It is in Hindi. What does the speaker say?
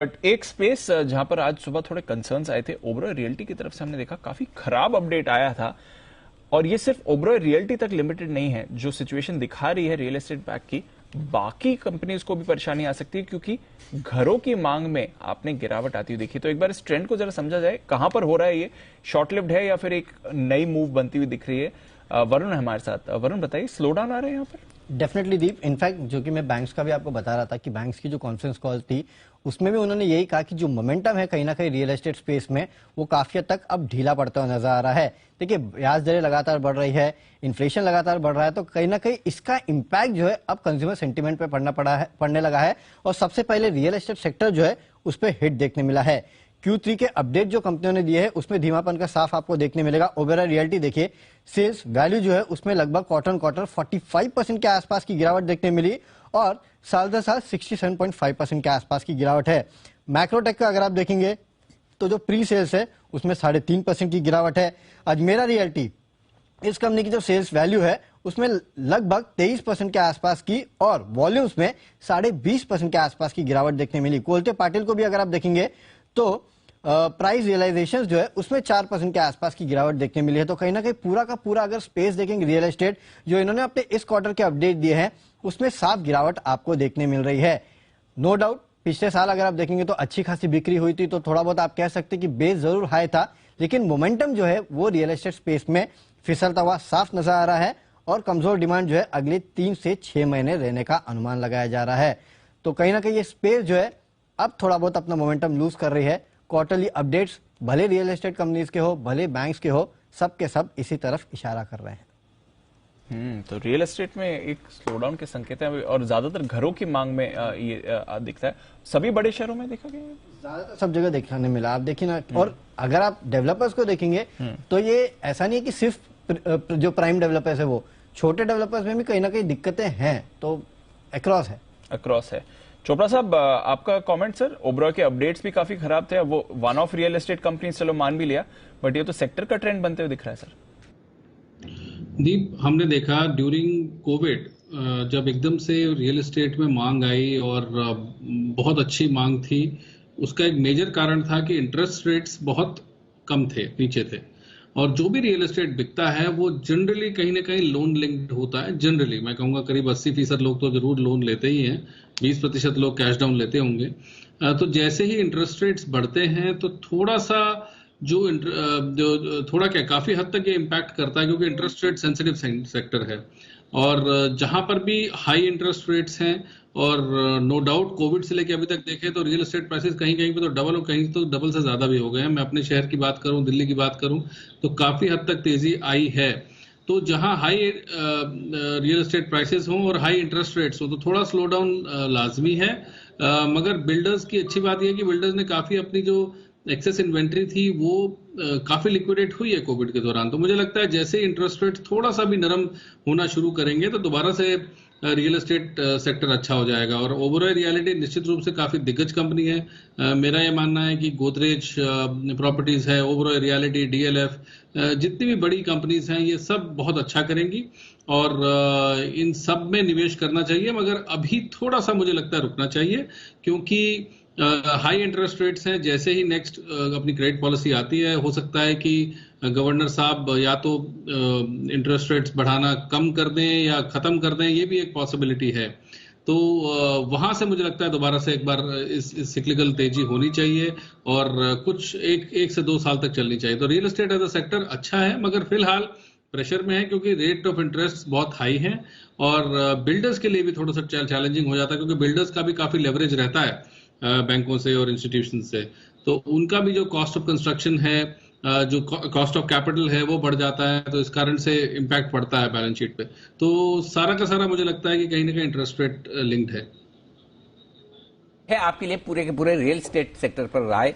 बट एक स्पेस जहां पर आज सुबह थोड़े कंसर्न्स आए थे, ओबरॉय रियल्टी की तरफ से हमने देखा काफी खराब अपडेट आया था। और ये सिर्फ ओबरॉय रियल्टी तक लिमिटेड नहीं है। जो सिचुएशन दिखा रही है रियल एस्टेट बैक की, बाकी कंपनीज को भी परेशानी आ सकती है, क्योंकि घरों की मांग में आपने गिरावट आती हुई देखी। तो एक बार इस ट्रेंड को जरा समझा जाए, कहां पर हो रहा है, ये शॉर्ट लिव्ड है या फिर एक नई मूव बनती हुई दिख रही है। वरुण है हमारे साथ। वरुण बताइए, स्लो डाउन आ रहे हैं यहाँ पर? डेफिनेटली दीप, इनफैक्ट जो कि मैं बैंक्स का भी आपको बता रहा था कि बैंक्स की जो कॉन्फ्रेंस कॉल थी उसमें भी उन्होंने यही कहा कि जो मोमेंटम है कहीं ना कहीं रियल एस्टेट स्पेस में वो काफी हद तक अब ढीला पड़ता हुआ नजर आ रहा है। देखिए, ब्याज दरें लगातार बढ़ रही है, इन्फ्लेशन लगातार बढ़ रहा है, तो कहीं ना कहीं इसका इम्पैक्ट जो है अब कंज्यूमर सेंटीमेंट पे पड़ने लगा है। और सबसे पहले रियल एस्टेट सेक्टर जो है उस पर हिट देखने मिला है। Q3 के अपडेट जो कंपनियों ने दिए हैं उसमें धीमापन का साफ आपको देखने मिलेगा। ओबेरॉय रियल्टी देखिए, सेल्स वैल्यू जो है उसमें लगभग क्वार्टर 45% के आसपास की गिरावट देखने मिली और साल दर साल 67.5% के आसपास की गिरावट है। मैक्रोटेक का अगर आप देखेंगे तो जो प्री सेल्स है उसमें 3.5% की गिरावट है। अजमेरा रियल्टी, इस कंपनी की जो सेल्स वैल्यू है उसमें लगभग 23% के आसपास की और वॉल्यूम्स में 20.5% के आसपास की गिरावट देखने मिली। कोलते पाटिल को भी अगर आप देखेंगे तो प्राइस रियलाइजेशन जो है उसमें 4% के आसपास की गिरावट देखने मिली है। तो कहीं ना कहीं पूरा का पूरा अगर स्पेस देखेंगे रियल एस्टेट जो इन्होंने अपने इस क्वार्टर के अपडेट दिए हैं उसमें साफ गिरावट आपको देखने मिल रही है। नो डाउट पिछले साल अगर आप देखेंगे तो अच्छी खासी बिक्री हुई थी, तो थोड़ा बहुत आप कह सकते कि बेस जरूर हाई था, लेकिन मोमेंटम जो है वो रियल एस्टेट स्पेस में फिसलता हुआ साफ नजर आ रहा है और कमजोर डिमांड जो है अगले 3 से 6 महीने रहने का अनुमान लगाया जा रहा है। तो कहीं ना कहीं ये स्पेस जो है अब थोड़ा बहुत अपना मोमेंटम लूज कर रही है। क्वार्टरली अपडेट्स भले रियल एस्टेट कंपनीज के हो भले बैंक्स के हो, सब के सब इसी तरफ इशारा कर रहे हैं। तो रियल एस्टेट में एक स्लोडाउन के संकेत हैं और ज्यादातर घरों की मांग में ये दिखता है। सभी बड़े शहरों में देखा गया है, ज्यादातर सब जगह देखने मिला। आप देखिए ना, और अगर आप डेवलपर्स को देखेंगे तो ये ऐसा नहीं है कि सिर्फ जो प्राइम डेवलपर्स है, वो छोटे डेवलपर्स में भी कहीं ना कहीं दिक्कतें हैं, तो अक्रॉस है। चोपड़ा साहब, आपका कमेंट सर। ओबरॉय के अपडेट्स भी काफी खराब थे। वो one of real estate company चलो मान भी लिया, बट ये तो सेक्टर का ट्रेंड बनते हुए दिख रहा है सर। दीप, हमने देखा ड्यूरिंग कोविड जब एकदम से रियल एस्टेट में मांग आई और बहुत अच्छी मांग थी, उसका एक मेजर कारण था कि इंटरेस्ट रेट्स बहुत कम थे, नीचे थे, और जो भी रियल एस्टेट बिकता है वो जनरली कहीं ना कहीं लोन लिंक्ड होता है। जनरली मैं कहूंगा करीब 80% लोग तो जरूर लोन लेते ही हैं, 20% लोग कैश डाउन लेते होंगे। तो जैसे ही इंटरेस्ट रेट्स बढ़ते हैं तो थोड़ा सा जो थोड़ा क्या काफी हद तक ये इम्पैक्ट करता है, क्योंकि इंटरेस्ट रेट सेंसिटिव सेक्टर है। और जहां पर भी हाई इंटरेस्ट रेट्स हैं, और नो डाउट कोविड से लेके अभी तक देखें तो रियल एस्टेट प्राइसेस कहीं कहीं पे तो डबल और कहीं तो डबल से ज्यादा भी हो गए हैं। मैं अपने शहर की बात करूं, दिल्ली की बात करूं, तो काफी हद तक तेजी आई है। तो जहां हाई रियल एस्टेट प्राइसेस हों और हाई इंटरेस्ट रेट्स हो तो थोड़ा स्लो डाउन लाजमी है। मगर बिल्डर्स की अच्छी बात यह है कि बिल्डर्स ने काफी अपनी जो एक्सेस इन्वेंट्री थी वो काफी लिक्विडेट हुई है कोविड के दौरान। तो मुझे लगता है जैसे इंटरेस्ट रेट थोड़ा सा भी नरम होना शुरू करेंगे तो दोबारा से रियल एस्टेट सेक्टर अच्छा हो जाएगा। और ओबरॉय रियलिटी निश्चित रूप से काफी दिग्गज कंपनी है। मेरा यह मानना है कि गोदरेज प्रॉपर्टीज है, ओबरॉय रियलिटी, डीएलएफ, जितनी भी बड़ी कंपनीज हैं ये सब बहुत अच्छा करेंगी और इन सब में निवेश करना चाहिए। मगर अभी थोड़ा सा मुझे लगता है रुकना चाहिए, क्योंकि हाई इंटरेस्ट रेट्स हैं। जैसे ही नेक्स्ट अपनी क्रेडिट पॉलिसी आती है, हो सकता है कि गवर्नर साहब या तो इंटरेस्ट रेट्स बढ़ाना कम कर दें या खत्म कर दें, ये भी एक पॉसिबिलिटी है। तो वहां से मुझे लगता है दोबारा से एक बार इस सिक्लिकल तेजी होनी चाहिए और कुछ एक से 2 साल तक चलनी चाहिए। तो real estate as a sector अच्छा है, मगर फिलहाल प्रेशर में है, क्योंकि रेट ऑफ इंटरेस्ट बहुत हाई है और बिल्डर्स के लिए भी थोड़ा सा चैलेंजिंग हो जाता है, क्योंकि बिल्डर्स का भी काफी लेवरेज रहता है बैंकों से और इंस्टीट्यूशन से। तो उनका भी जो कॉस्ट ऑफ कंस्ट्रक्शन है, जो कॉस्ट ऑफ कैपिटल है, वो बढ़ जाता है, तो इस कारण से इम्पैक्ट पड़ता है बैलेंस शीट पे। तो सारा का सारा मुझे लगता है कि कहीं ना कहीं इंटरेस्ट रेट लिंक्ड है आपके लिए पूरे के पूरे रियल एस्टेट सेक्टर पर राय।